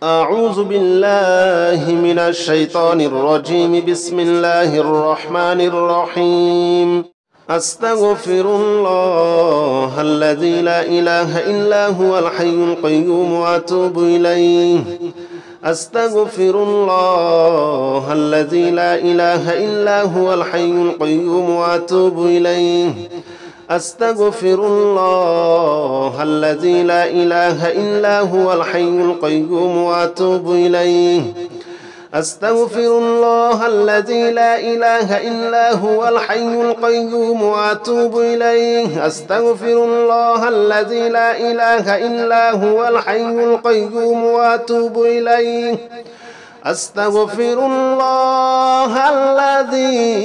أعوذ بالله من الشيطان الرجيم. بسم الله الرحمن الرحيم. أستغفر الله الذي لا إله إلا هو الحي القيوم وأتوب إليه. أستغفر الله الذي لا إله إلا هو الحي القيوم وأتوب إليه. أستغفر الله الذي لا إله إلا هو الحي القيوم وأتوب إليه. أستغفر الله الذي لا إله إلا هو الحي القيوم وأتوب إليه. أستغفر الله الذي لا إله إلا هو الحي القيوم وأتوب إليه. أستغفر الله الذي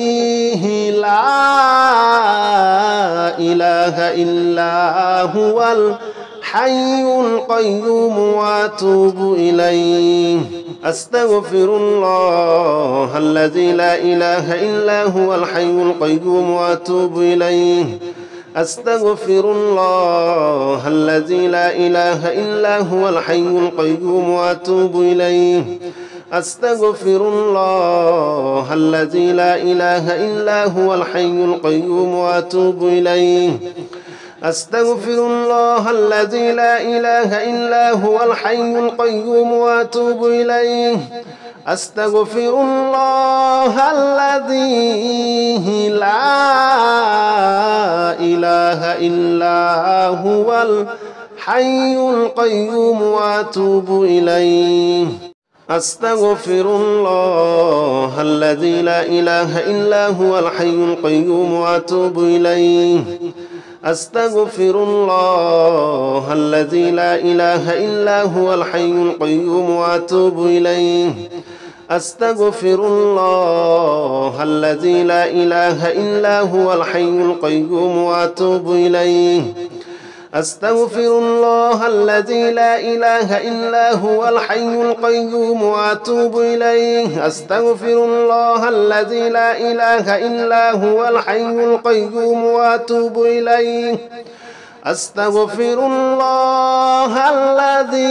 لا إله إلا هو الحي القيوم وأتوب إليه. أستغفر الله الذي لا إله إلا هو الحي القيوم وأتوب إليه. أستغفر الله الذي لا إله إلا هو الحي القيوم وأتوب إليه. أستغفر الله الذي لا إله إلا هو الحي القيوم وأتوب إليه. أستغفر الله الذي لا إله إلا هو الحي القيوم وأتوب إليه. أستغفر الله الذي لا إله إلا هو الحي القيوم وأتوب إليه. أستغفر الله الذي لا إله إلا هو الحي القيوم وأتوب إليه. أستغفر الله الذي لا إله إلا هو الحي القيوم وأتوب إليه. أستغفر الله الذي لا إله إلا هو الحي القيوم وأتوب إليه. أستغفر الله الذي لا إله إلا هو الحي القيوم وأتوب إليه. أستغفر الله الذي لا إله إلا هو الحي القيوم وأتوب إليه. أستغفر الله الذي لا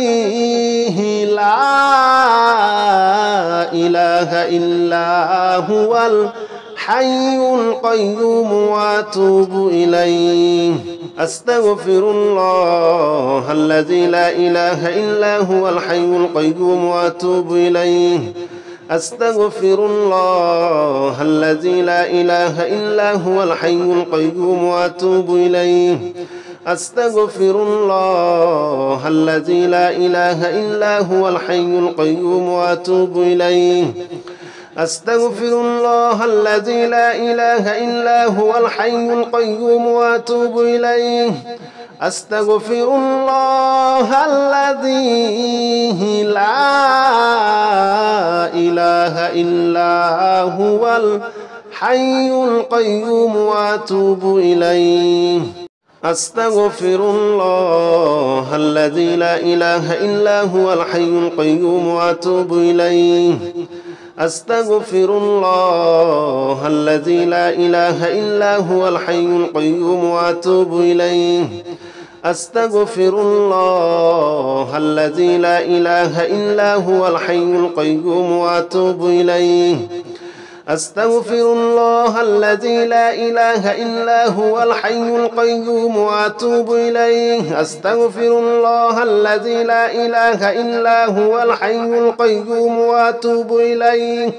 إله إلا هو الحي القيوم وأتوب إليه. أستغفر الله الذي لا إله إلا هو الحي القيوم وأتوب إليه. أستغفر الله الذي لا إله إلا هو الحي القيوم وأتوب إليه. أستغفر الله الذي لا إله إلا هو الحي القيوم وأتوب إليه. أستغفر الله الذي لا إله إلا هو الحي القيوم وأتوب إليه. أستغفر الله الذي لا إله إلا هو الحي القيوم وأتوب إليه. أستغفر الله الذي لا إله إلا هو الحي القيوم وأتوب إليه. أستغفر الله الذي لا إله إلا هو الحي القيوم وأتوب إليه. أستغفر الله الذي لا إله إلا هو الحي القيوم وأتوب إليه. أستغفر الله الذي لا إله إلا هو الحي القيوم وأتوب إليه. أستغفر الله الذي لا إله إلا هو الحي القيوم وأتوب إليه.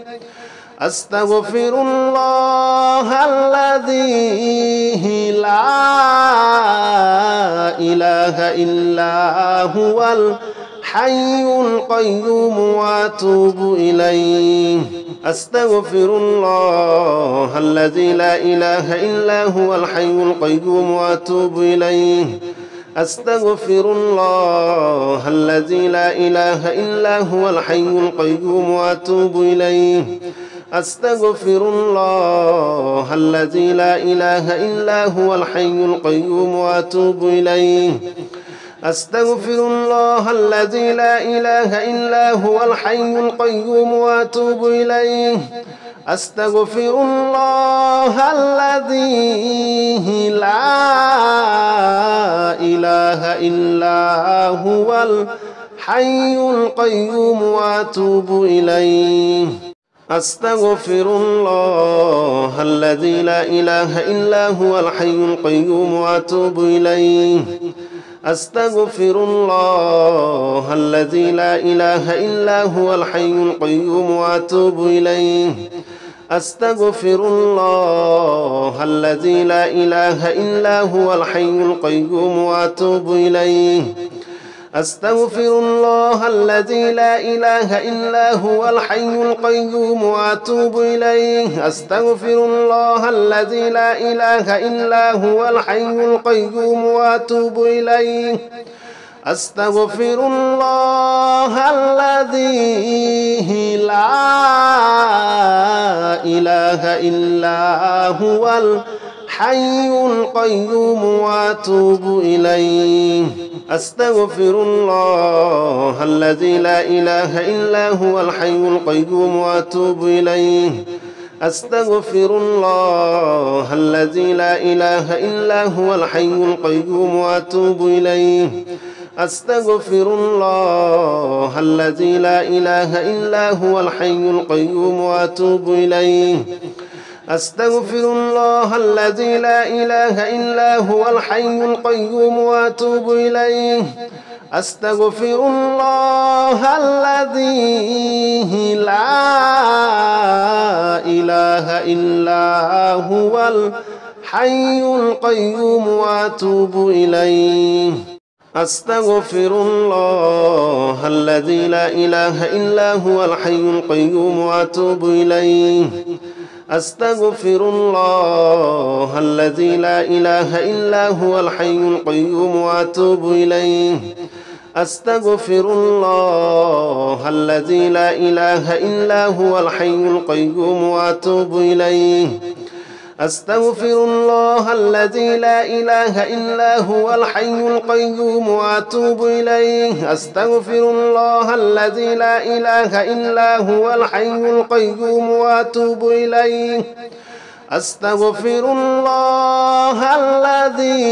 أستغفر الله الذي لا إله إلا هو الحي القيوم وأتوب إليه. أستغفر الله الذي لا إله إلا هو الحي القيوم وأتوب إليه. أستغفر الله الذي لا إله إلا هو الحي القيوم وأتوب إليه. أستغفر الله الذي لا إله إلا هو الحي القيوم وأتوب إليه. أستغفر الله الذي لا إله إلا هو الحي القيوم وأتوب إليه. أستغفر الله الذي لا إله إلا هو الحي القيوم وأتوب إليه أستغفر الله الذي لا إله إلا هو الحي القيوم وأتوب إليه أستغفر الله الذي لا إله إلا هو الحي القيوم وأتوب إليه أستغفر الله الذي لا إله إلا هو الحي القيوم وأتوب إليه أستغفر الله الذي لا إله إلا هو الحي القيوم وأتوب إليه أستغفر الله الذي لا إله إلا هو الحي القيوم وأتوب إليه أستغفر الله الذي لا إله إلا هو الحي القيوم وأتوب إليه أستغفر الله الذي لا إله إلا هو الحي القيوم وأتوب إليه أستغفر الله الذي لا إله إلا هو الحي القيوم وأتوب إليه أستغفر الله الذي لا إله إلا هو الحي القيوم وأتوب إليه أستغفر الله الذي لا إله إلا هو الحي القيوم وأتوب إليه أستغفر الله الذي لا إله إلا هو الحي القيوم وأتوب إليه أستغفر الله الذي لا إله إلا هو الحي القيوم وأتوب إليه أستغفر الله الذي لا إله إلا هو الحي القيوم وأتوب إليه أستغفر الله الذي لا إله إلا هو الحي القيوم وأتوب إليه أستغفر الله الذي لا إله إلا هو الحي القيوم وأتوب إليه أستغفر الله الذي لا إله إلا هو الحي القيوم وأتوب إليه أستغفر الله الذي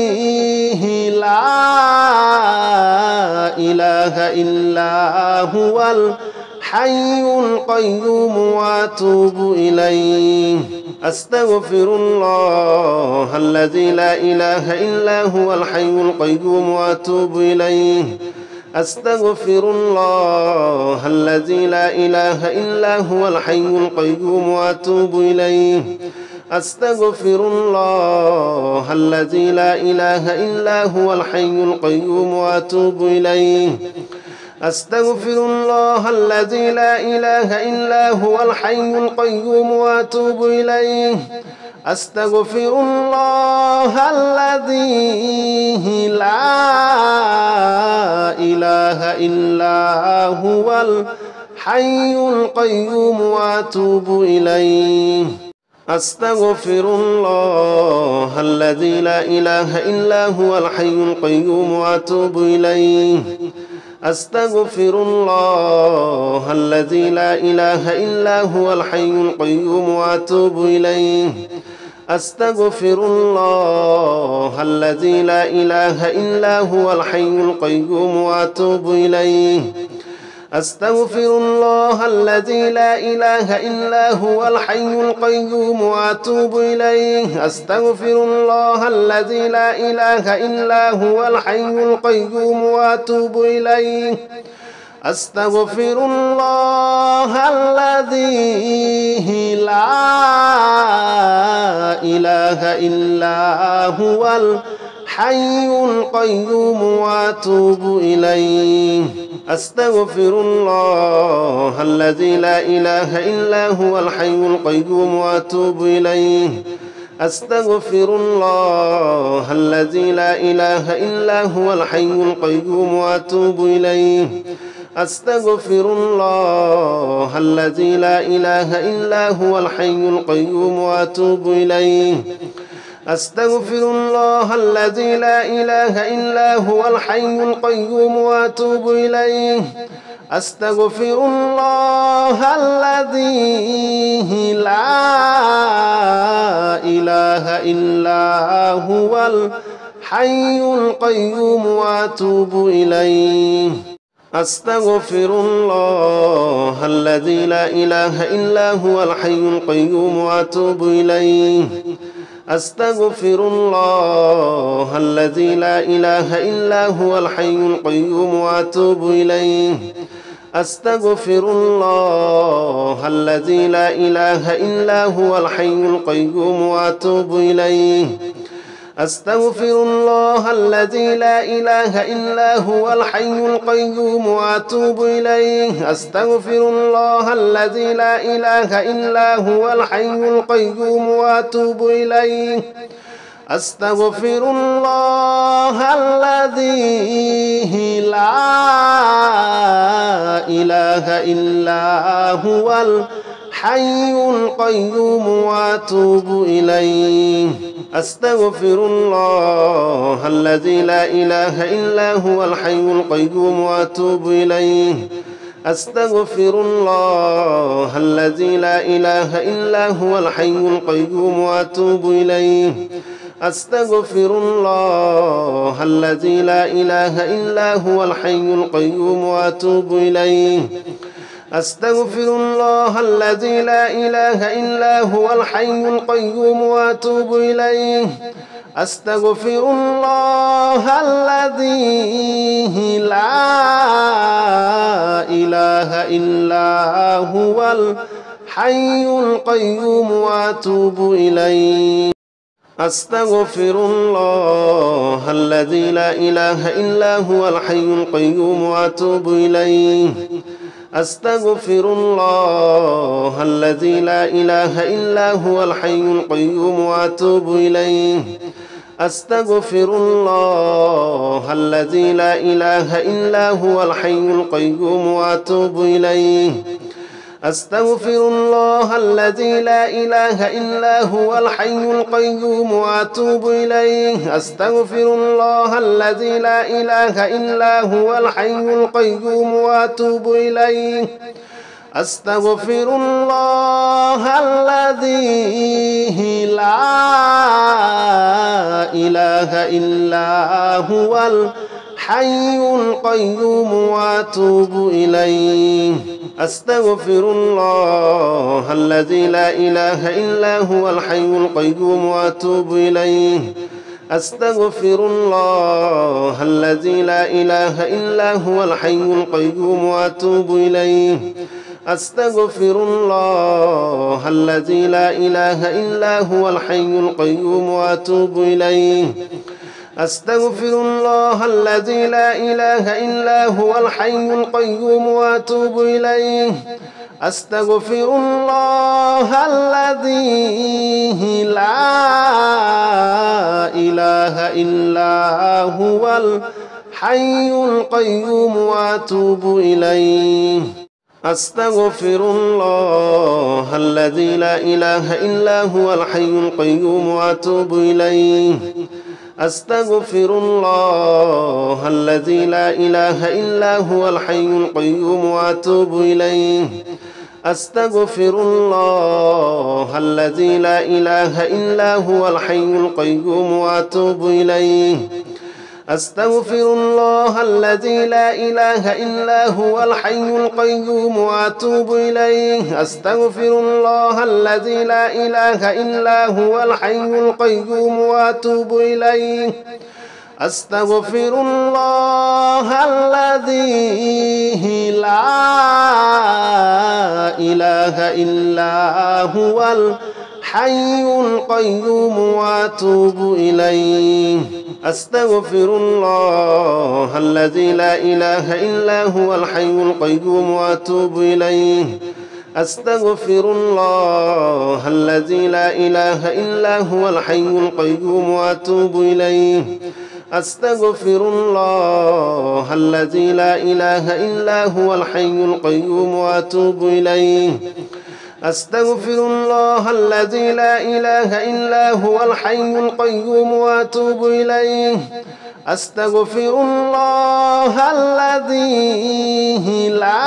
لا إله إلا هو الحي القيوم وأتوب إليه أستغفر الله الذي لا إله إلا هو الحي القيوم وأتوب إليه أستغفر الله الذي لا إله إلا هو الحي القيوم وأتوب إليه أستغفر الله الذي لا إله إلا هو الحي القيوم وأتوب إليه أستغفر الله الذي لا إله إلا هو الحي القيوم وأتوب إليه أستغفر الله الذي لا إله إلا هو الحي القيوم وأتوب إليه أستغفر الله الذي لا إله إلا هو الحي القيوم وأتوب إليه أستغفر الله الذي لا إله إلا هو الحي القيوم وأتوب إليه أستغفر الله الذي لا إله إلا هو الحي القيوم وأتوب إليه أستغفر الله الذي لا إله إلا هو الحي القيوم وأتوب إليه أستغفر الله الذي لا إله إلا هو الحي القيوم وأتوب إليه أستغفر الله الذي لا إله إلا هو الحي القيوم وأتوب إليه أستغفر الله الذي لا إله إلا هو الحي القيوم وأتوب إليه أستغفر الله الذي لا إله إلا هو الحي القيوم وأتوب إليه أستغفر الله الذي لا إله إلا هو الحي القيوم وأتوب إليه أستغفر الله الذي لا إله إلا هو الحي القيوم وأتوب إليه أستغفر الله الذي لا إله إلا هو الحي القيوم وأتوب إليه أستغفر الله الذي لا إله إلا هو الحي القيوم وأتوب إليه أستغفر الله الذي لا إله إلا هو الحي القيوم وأتوب إليه أستغفر الله الذي لا إله إلا هو الحي القيوم وأتوب إليه أستغفر الله الذي لا إله إلا هو الحي القيوم وأتوب إليه أستغفر الله الذي لا إله إلا هو الحي القيوم وأتوب إليه أستغفر الله الذي لا إله إلا هو الحي القيوم وأتوب إليه أستغفر الله الذي لا إله إلا هو الحي القيوم وأتوب إليه أستغفر الله الذي لا إله إلا هو الحي القيوم وأتوب إليه أستغفر الله الذي لا إله إلا هو الحي القيوم وأتوب إليه أستغفر الله الذي لا إله إلا هو الحي القيوم وأتوب إليه أستغفر الله الذي لا إله إلا هو الحي القيوم وأتوب إليه أستغفر الله الذي لا إله إلا هو الحي القيوم وأتوب إليه أستغفر الله الذي لا إله إلا هو الحي القيوم وأتوب إليه أستغفر الله الذي لا إله إلا هو الحي القيوم وأتوب إليه أستغفر الله الذي لا إله إلا هو الحي القيوم وأتوب إليه أستغفر الله الذي لا إله إلا هو الحي القيوم وأتوب إليه أستغفر الله الذي لا إله إلا هو الحي القيوم وأتوب إليه أستغفر الله الذي لا إله إلا هو الحي القيوم وأتوب إليه أستغفر الله الذي لا إله إلا هو الحي القيوم وأتوب إليه أستغفر الله الذي لا إله إلا هو الحي القيوم وأتوب إليه أستغفر الله الذي لا إله إلا هو الحي القيوم وأتوب إليه أستغفر الله الذي لا إله إلا هو الحي القيوم وأتوب إليه أستغفر الله الذي لا إله إلا هو الحي القيوم وأتوب إليه أستغفر الله الذي لا إله إلا هو الحي القيوم وأتوب إليه أستغفر الله الذي لا إله إلا هو الحي القيوم وأتوب إليه أستغفر الله الذي لا إله إلا هو الحي القيوم وأتوب إليه أستغفر الله الذي لا إله إلا هو الحي القيوم وأتوب إليه أستغفر الله الذي لا إله إلا هو الحي القيوم وأتوب إليه أستغفر الله الذي لا إله إلا هو الحي القيوم وأتوب إليه أستغفر الله الذي لا إله إلا هو الحي القيوم وأتوب إليه أستغفر الله الذي لا إله إلا هو الحي القيوم وأتوب إليه أستغفر الله الذي لا إله إلا هو الحي القيوم وأتوب إليه أستغفر الله الذي لا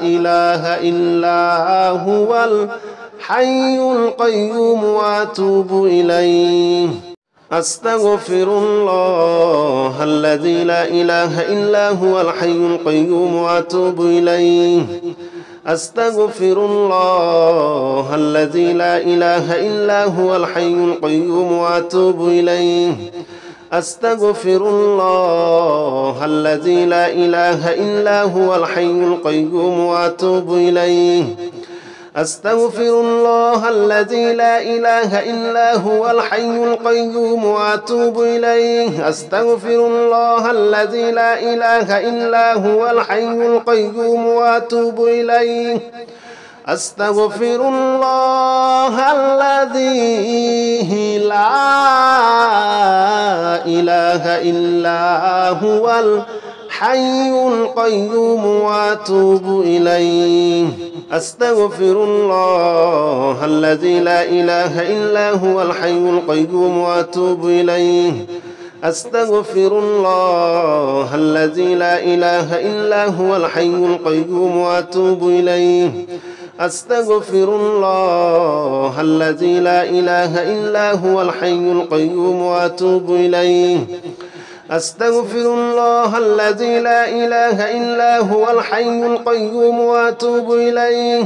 إله إلا هو الحي القيوم وأتوب إليه أستغفر الله الذي لا إله إلا هو الحي القيوم وأتوب إليه أستغفر الله الذي لا إله إلا هو الحي القيوم وأتوب إليه أستغفر الله الذي لا إله إلا هو الحي القيوم وأتوب إليه أستغفر الله الذي لا إله إلا هو الحي القيوم وأتوب إليه أستغفر الله الذي لا إله إلا هو الحي القيوم وأتوب إليه أستغفر الله الذي لا إله إلا هو الحي القيوم وأتوب إليه أستغفر الله الذي لا إله إلا هو الحي القيوم وأتوب إليه أستغفر الله الذي لا إله إلا هو الحي القيوم وأتوب إليه أستغفر الله الذي لا إله إلا هو الحي القيوم وأتوب إليه أستغفر الله الذي لا إله إلا هو الحي القيوم وأتوب إليه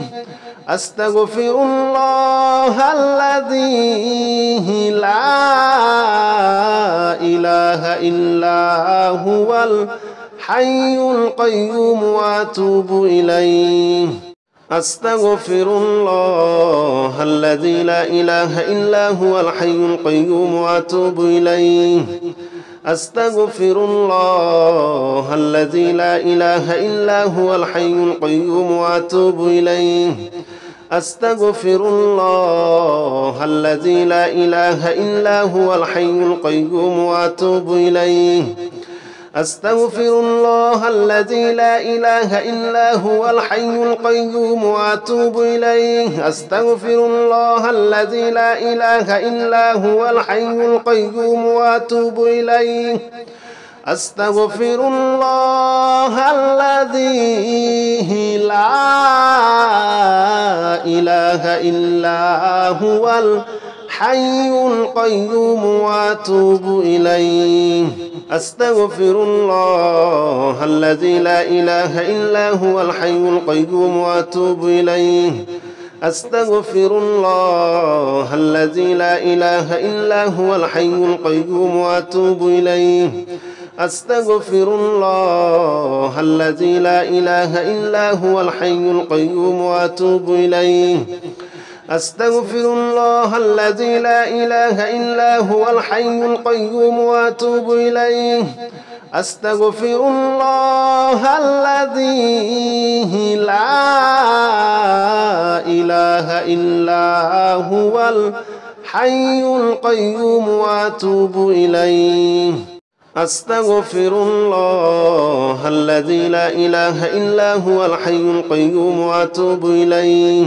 أستغفر الله الذي لا إله إلا هو الحي القيوم وأتوب إليه أستغفر الله الذي لا إله إلا هو الحي القيوم وأتوب إليه أستغفر الله الذي لا إله إلا هو الحي القيوم وأتوب إليه أستغفر الله الذي لا إله إلا هو الحي القيوم وأتوب إليه أستغفر الله الذي لا إله إلا هو الحي القيوم وأتوب إليه أستغفر الله الذي لا إله إلا هو الحي القيوم وأتوب إليه أستغفر الله الذي لا إله إلا هو الحي القيوم وأتوب إليه أستغفر الله الذي لا إله إلا هو الحي القيوم وأتوب إليه أستغفر الله الذي لا إله إلا هو الحي القيوم وأتوب إليه أستغفر الله الذي لا إله إلا هو الحي القيوم وأتوب إليه أستغفر الله الذي لا إله إلا هو الحي القيوم وأتوب إليه أستغفر الله الذي لا إله إلا هو الحي القيوم وأتوب إليه أستغفر الله الذي لا إله إلا هو الحي القيوم وأتوب إليه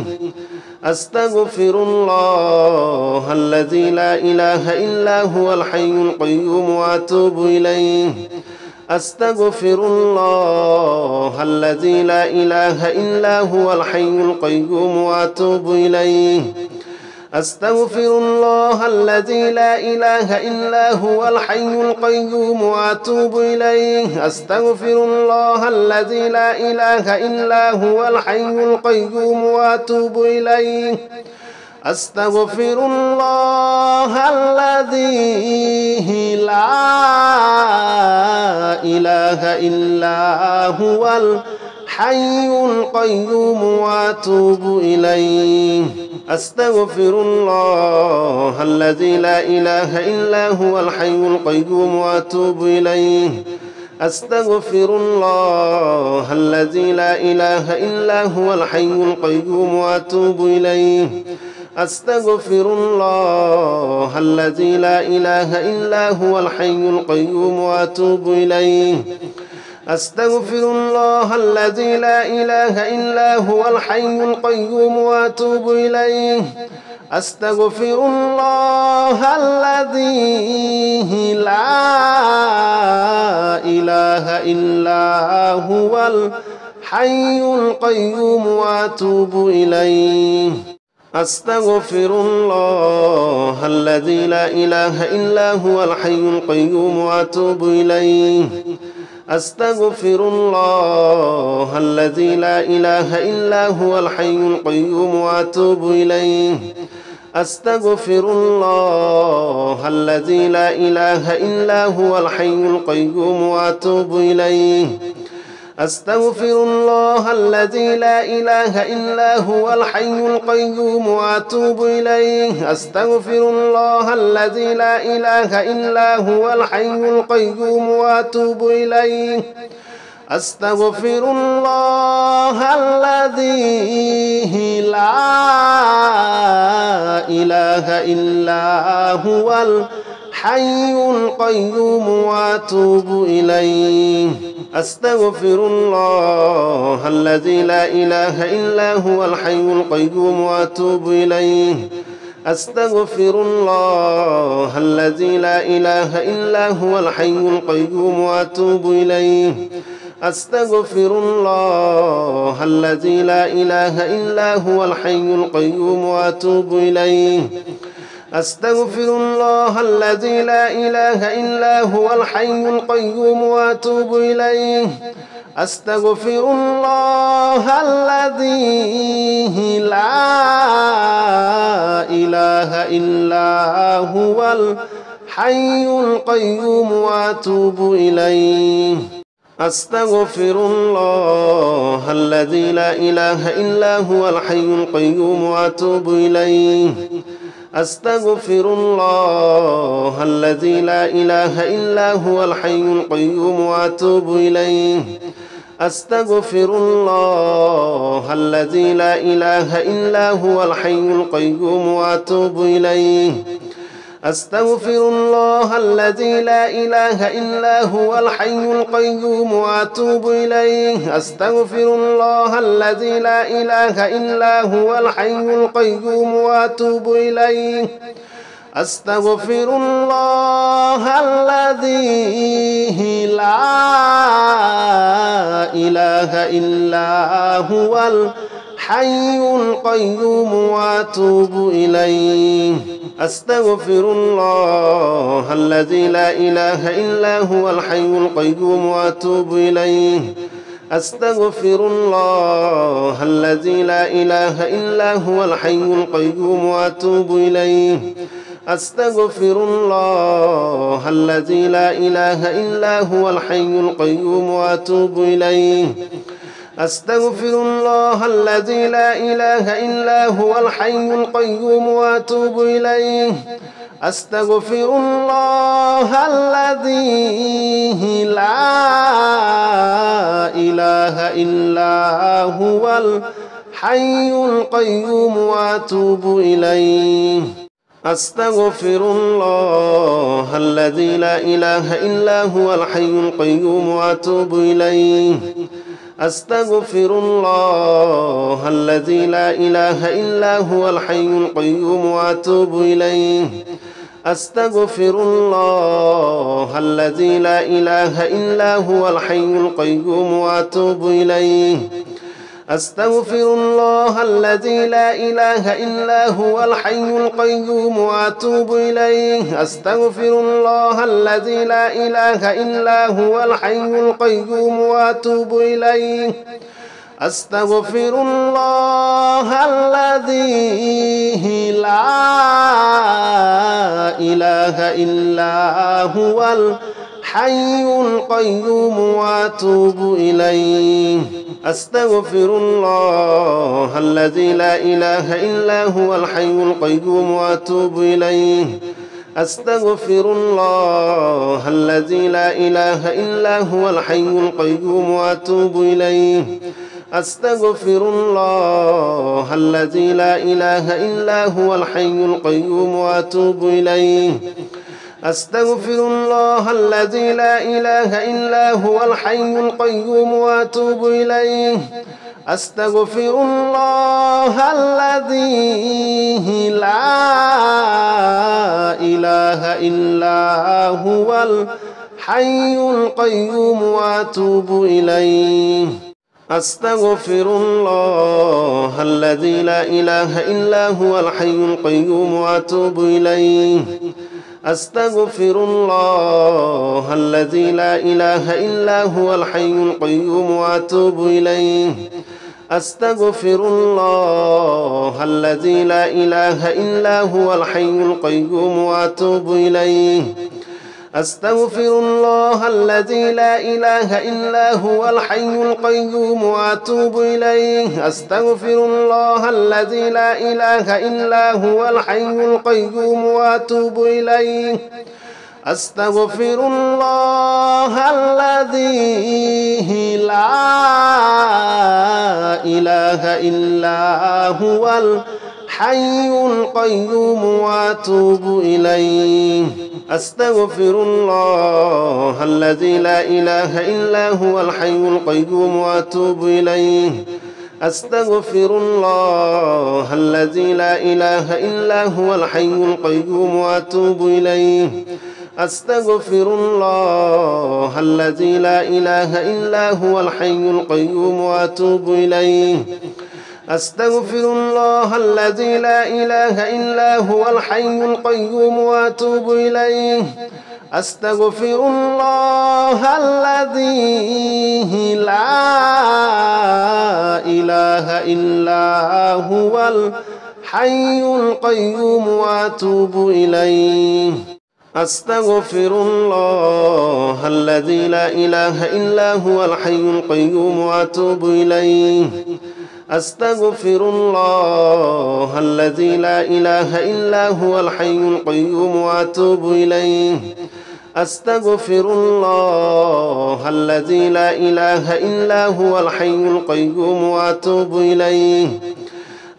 أستغفر الله الذي لا إله إلا هو الحي القيوم وأتوب إليه أستغفر الله الذي لا إله إلا هو الحي القيوم وأتوب إليه أستغفر الله الذي لا إله إلا هو الحي القيوم وأتوب إليه أستغفر الله الذي لا إله إلا هو الحي القيوم وأتوب إليه أستغفر الله الذي لا إله إلا هو الحي القيوم وأتوب إليه أستغفر الله الذي لا إله إلا هو الحي القيوم وأتوب إليه أستغفر الله الذي لا إله إلا هو الحي القيوم وأتوب إليه أستغفر الله الذي لا إله إلا هو الحي القيوم وأتوب إليه أستغفر الله الذي لا إله إلا هو الحي القيوم وأتوب إليه أستغفر الله الذي لا إله إلا هو الحي القيوم وأتوب إليه أستغفر الله الذي لا إله إلا هو الحي القيوم وأتوب إليه أستغفر الله الذي لا إله إلا هو الحي القيوم وأتوب إليه أستغفر الله الذي لا إله إلا هو الحي القيوم وأتوب إليه أستغفر الله الذي لا إله إلا هو الحي القيوم وأتوب إليه أستغفر الله الذي لا إله إلا هو الحي القيوم وأتوب إليه أستغفر الله الذي لا إله إلا هو الحي القيوم وأتوب إليه أستغفر الله الذي لا إله إلا هو الحي القيوم وأتوب إليه أستغفر الله الذي لا إله إلا هو الحي القيوم وأتوب إليه أستغفر الله الذي لا إله إلا هو الحي القيوم وأتوب إليه أستغفر الله الذي لا إله إلا هو الحي القيوم وأتوب إليه أستغفر الله الذي لا إله إلا هو الحي القيوم وأتوب إليه أستغفر الله الذي لا إله إلا هو الحي القيوم وأتوب إليه أستغفر الله الذي لا إله إلا هو الحي القيوم وأتوب إليه أستغفر الله الذي لا إله إلا هو الحي القيوم وأتوب إليه أستغفر الله الذي لا إله إلا هو الحي القيوم وأتوب إليه أستغفر الله الذي لا إله إلا هو الحي القيوم وأتوب إليه أستغفر الله الذي لا إله إلا هو الحي القيوم وأتوب إليه أستغفر الله الذي لا إله إلا هو الحي القيوم وأتوب إليه أستغفر الله الذي لا إله إلا هو الحي القيوم وأتوب إليه أستغفر الله الذي لا إله إلا هو الحي القيوم وأتوب إليه أستغفر الله الذي لا إله إلا هو الحي القيوم وأتوب إليه أستغفر الله الذي لا إله إلا هو الحي القيوم وأتوب إليه أستغفر الله الذي لا إله إلا هو الحي القيوم وأتوب إليه أستغفر الله الذي لا إله إلا هو الحي القيوم وأتوب إليه أستغفر الله الذي لا إله إلا هو الحي القيوم وأتوب إليه أستغفر الله الذي لا إله إلا هو الحي القيوم وأتوب إليه أستغفر الله الذي لا إله إلا هو الحي القيوم وأتوب إليه أستغفر الله الذي لا إله إلا هو الحي القيوم وأتوب إليه أستغفر الله الذي لا إله إلا هو الحي القيوم وأتوب إليه أستغفر الله الذي لا إله إلا هو الحي القيوم وأتوب إليه أستغفر الله الذي لا إله إلا هو الحي القيوم وأتوب إليه أستغفر الله الذي لا إله إلا هو الحي القيوم وأتوب إليه أستغفر الله الذي لا إله إلا هو الحي القيوم وأتوب إليه أستغفر الله الذي لا إله إلا هو الحي القيوم وأتوب إليه أستغفر الله الذي لا إله إلا هو الحي القيوم وأتوب إليه أستغفر الله الذي لا إله إلا هو الحي القيوم وأتوب إليه أستغفر الله الذي لا إله إلا هو الحي القيوم وأتوب إليه أستغفر الله الذي لا إله إلا هو الحي القيوم وأتوب إليه أستغفر الله الذي لا إله إلا هو الحي القيوم وأتوب إليه أستغفر الله الذي لا إله إلا هو الحي القيوم وأتوب إليه أستغفر الله الذي لا إله إلا هو الحي القيوم وأتوب إليه أستغفر الله الذي لا إله إلا هو الحي القيوم وأتوب إليه أستغفر الله الذي لا إله إلا هو الحي القيوم وأتوب إليه أستغفر الله الذي لا إله إلا هو الحي القيوم وأتوب إليه أستغفر الله الذي لا إله إلا هو الحي القيوم وأتوب إليه أستغفر الله الذي لا إله إلا هو الحي القيوم وأتوب إليه أستغفر الله الذي لا إله إلا هو الحي القيوم وأتوب إليه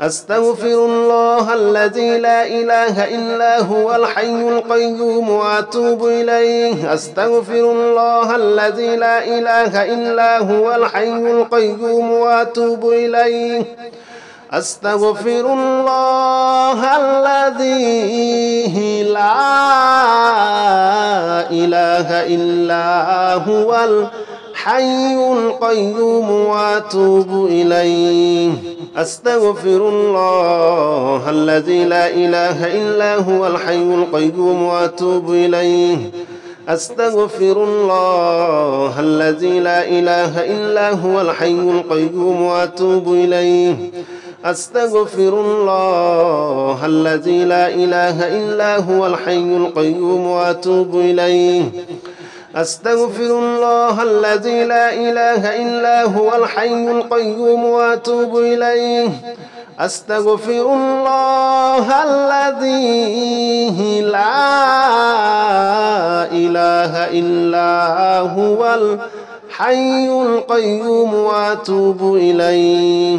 أستغفر الله الذي لا إله إلا هو الحي القيوم وأتوب إليه أستغفر الله الذي لا إله إلا هو الحي القيوم وأتوب إليه أستغفر الله الذي لا إله إلا هو الحي القيوم وأتوب إليه أستغفر الله الذي لا إله إلا هو الحي القيوم وأتوب إليه أستغفر الله الذي لا إله إلا هو الحي القيوم وأتوب إليه أستغفر الله الذي لا إله إلا هو الحي القيوم وأتوب إليه أستغفر الله الذي لا إله إلا هو الحي القيوم وأتوب إليه أستغفر الله الذي لا إله إلا هو الحي القيوم وأتوب إليه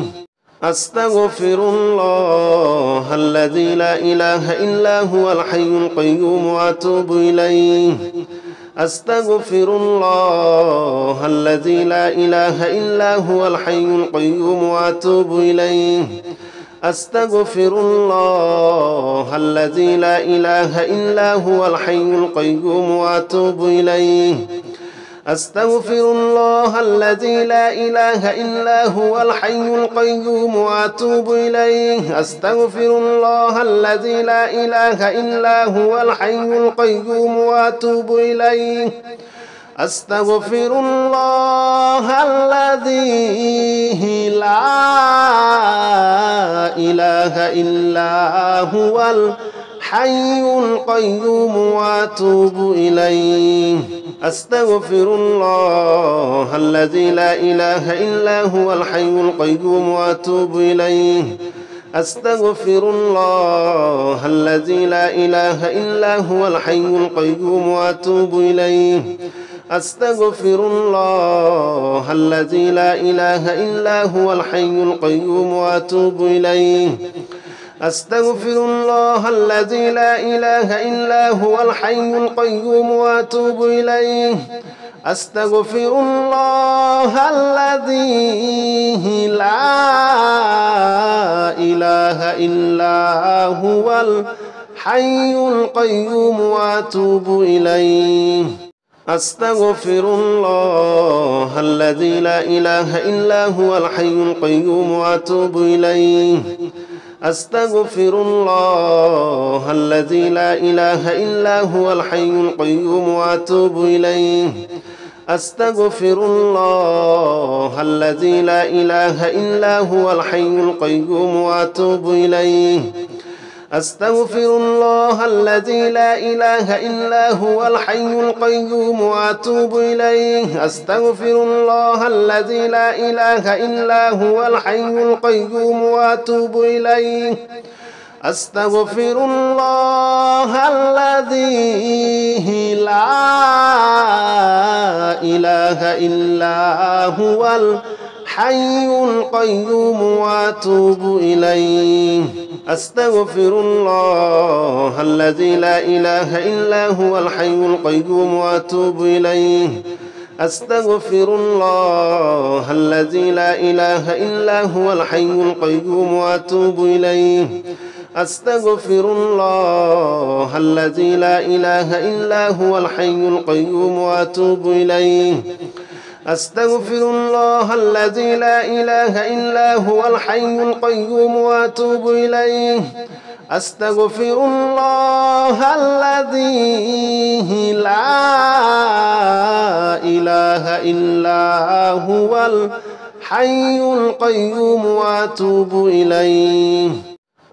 أستغفر الله الذي لا إله إلا هو الحي القيوم وأتوب إليه أستغفر الله الذي لا إله إلا هو الحي القيوم وأتوب إليه أستغفر الله الذي لا إله إلا هو الحي القيوم وأتوب إليه أستغفر الله الذي لا إله إلا هو الحي القيوم وأتوب إليه أستغفر الله الذي لا إله إلا هو الحي القيوم وأتوب إليه أستغفر الله الذي لا إله إلا هو الحي القيوم وأتوب إليه أستغفر الله الذي لا إله إلا هو الحي القيوم وأتوب إليه أستغفر الله الذي لا إله إلا هو الحي القيوم وأتوب إليه أستغفر الله الذي لا إله إلا هو الحي القيوم وأتوب إليه أستغفر الله الذي لا إله إلا هو الحي القيوم وأتوب إليه أستغفر الله الذي لا إله إلا هو الحي القيوم وأتوب إليه أستغفر الله الذي لا إله إلا هو الحي القيوم وأتوب إليه أستغفر الله الذي لا إله إلا هو الحي القيوم وأتوب إليه أستغفر الله الذي لا إله إلا هو الحي القيوم وأتوب إليه أستغفر الله الذي لا إله إلا هو الحي القيوم وأتوب إليه أستغفر الله الذي لا إله إلا هو الحي القيوم وأتوب إليه أستغفر الله الذي لا إله إلا هو الحي القيوم وأتوب إليه أستغفر الله الذي لا إله إلا هو الحي القيوم وأتوب إليه أستغفر الله الذي لا إله إلا هو الحي القيوم وأتوب إليه أستغفر الله الذي لا إله إلا هو الحي القيوم وأتوب إليه أستغفر الله الذي لا إله إلا هو الحي القيوم وأتوب إليه أستغفر الله الذي لا إله إلا هو الحي القيوم وأتوب إليه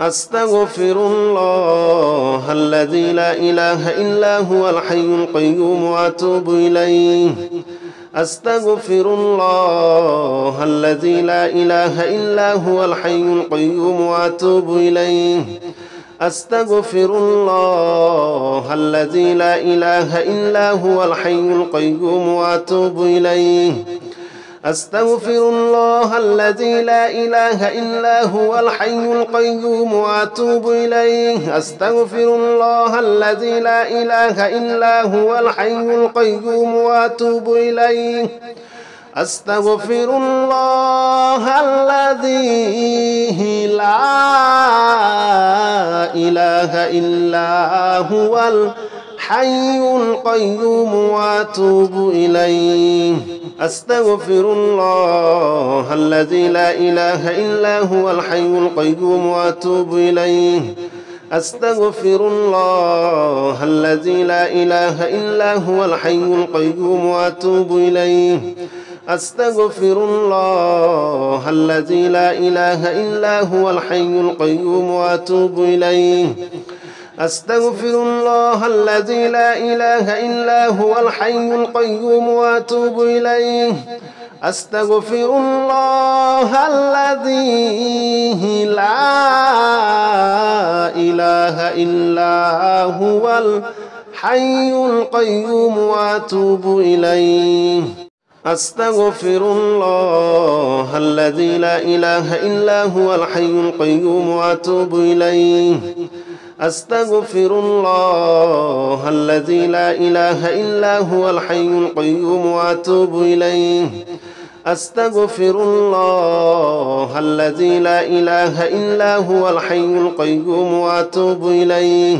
أستغفر الله الذي لا إله إلا هو الحي القيوم وأتوب إليه أستغفر الله الذي لا إله إلا هو الحي القيوم وأتوب إليه أستغفر الله الذي لا إله إلا هو الحي القيوم وأتوب إليه أستغفر الله الذي لا إله إلا هو الحي القيوم وأتوب إليه أستغفر الله الذي لا إله إلا هو الحي القيوم وأتوب إليه أستغفر الله الذي لا إله إلا هو الحي القيوم وأتوب إليه أستغفر الله الذي لا إله إلا هو الحي القيوم وأتوب إليه أستغفر الله الذي لا إله إلا هو الحي القيوم وأتوب إليه أستغفر الله الذي لا إله إلا هو الحي القيوم وأتوب إليه أستغفر الله الذي لا إله إلا هو الحي القيوم وأتوب إليه أستغفر الله الذي لا إله إلا هو الحي القيوم وأتوب إليه أستغفر الله الذي لا إله إلا هو الحي القيوم وأتوب إليه أستغفر الله الذي لا إله إلا هو الحي القيوم وأتوب إليه أستغفر الله الذي لا إله إلا هو الحي القيوم وأتوب إليه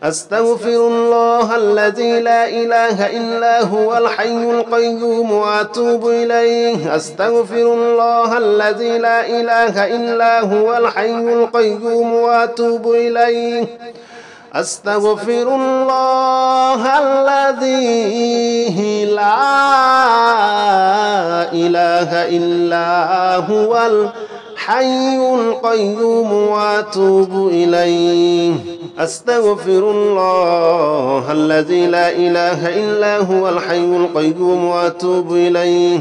أستغفر الله الذي لا إله إلا هو الحي القيوم وأتوب إليه أستغفر الله الذي لا إله إلا هو الحي القيوم وأتوب إليه أستغفر الله الذي لا إله إلا هو الحي القيوم وأتوب إليه أستغفر الله الذي لا إله إلا هو الحي القيوم وأتوب إليه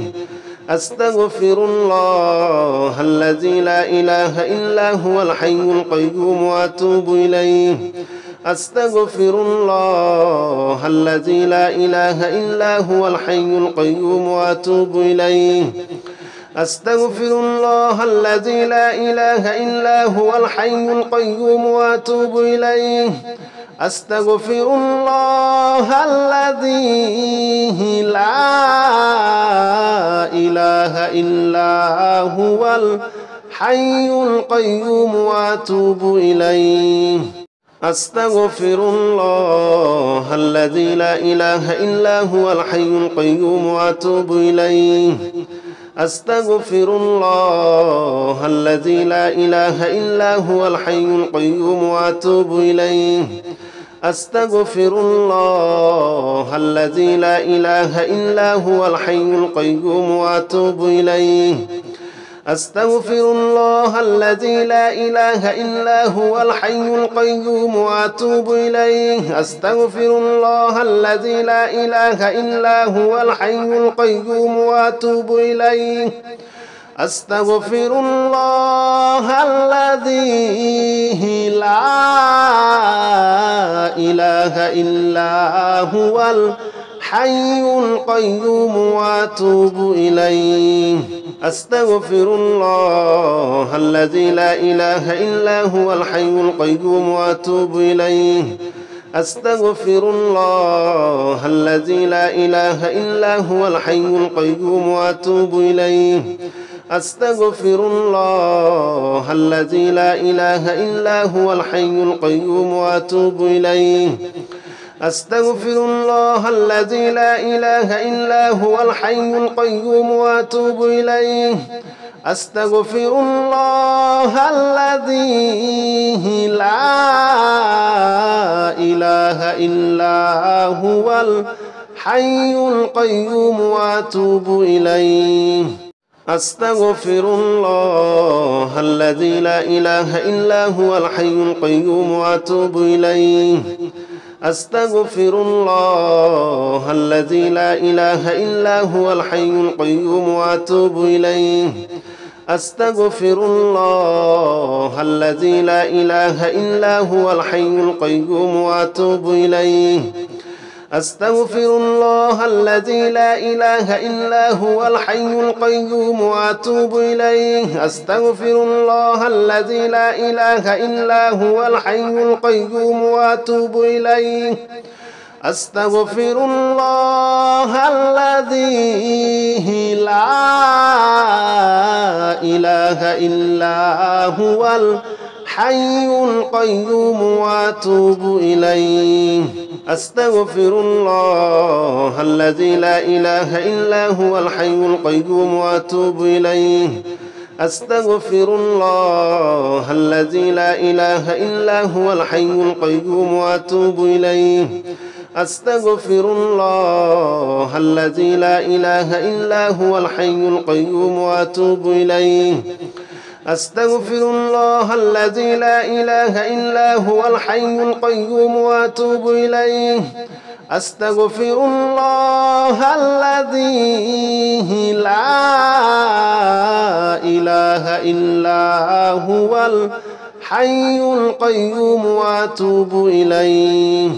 أستغفر الله الذي لا إله إلا هو الحي القيوم وأتوب إليه أستغفر الله الذي لا إله إلا هو الحي القيوم وأتوب إليه أستغفر الله الذي لا إله إلا هو الحي القيوم وأتوب إليه أستغفر الله الذي لا إله إلا هو الحي القيوم وأتوب إليه أستغفر الله الذي لا إله إلا هو الحي القيوم وأتوب إليه أستغفر الله الذي لا إله إلا هو الحي القيوم وأتوب إليه أستغفر الله الذي لا إله إلا هو الحي القيوم وأتوب إليه أستغفر الله الذي لا إله إلا هو الحي القيوم وأتوب إليه أستغفر الله الذي لا إله إلا هو الحي القيوم وأتوب إليه أستغفر الله الذي لا إله إلا هو الحي القيوم وأتوب إليه أستغفر الله الذي لا إله إلا هو الحي القيوم وأتوب إليه أستغفر الله الذي لا إله إلا هو الحي القيوم وأتوب إليه أستغفر الله الذي لا إله إلا هو الحي القيوم وأتوب إليه أستغفر الله الذي لا إله إلا هو الحي القيوم وأتوب إليه أستغفر الله الذي لا إله إلا هو الحي القيوم وأتوب إليه أستغفر الله الذي لا إله إلا هو الحي القيوم وأتوب إليه أستغفر الله الذي لا إله إلا هو الحي القيوم وأتوب إليه أستغفر الله الذي لا إله إلا هو الحي القيوم وأتوب إليه أستغفر الله الذي لا إله إلا هو الحي القيوم وأتوب إليه أستغفر الله الذي لا إله إلا هو الحي القيوم وأتوب إليه أستغفر الله الذي لا إله إلا هو الحي القيوم وأتوب إليه أستغفر الله الذي لا إله إلا هو الحي القيوم وأتوب إليه أستغفر الله الذي لا إله إلا هو الحي القيوم وأتوب إليه أستغفر الله الذي لا إله إلا هو الحي القيوم وأتوب إليه أستغفر الله الذي لا إله إلا هو الحي القيوم وأتوب إليه أستغفر الله الذي لا إله إلا هو الحي القيوم وأتوب إليه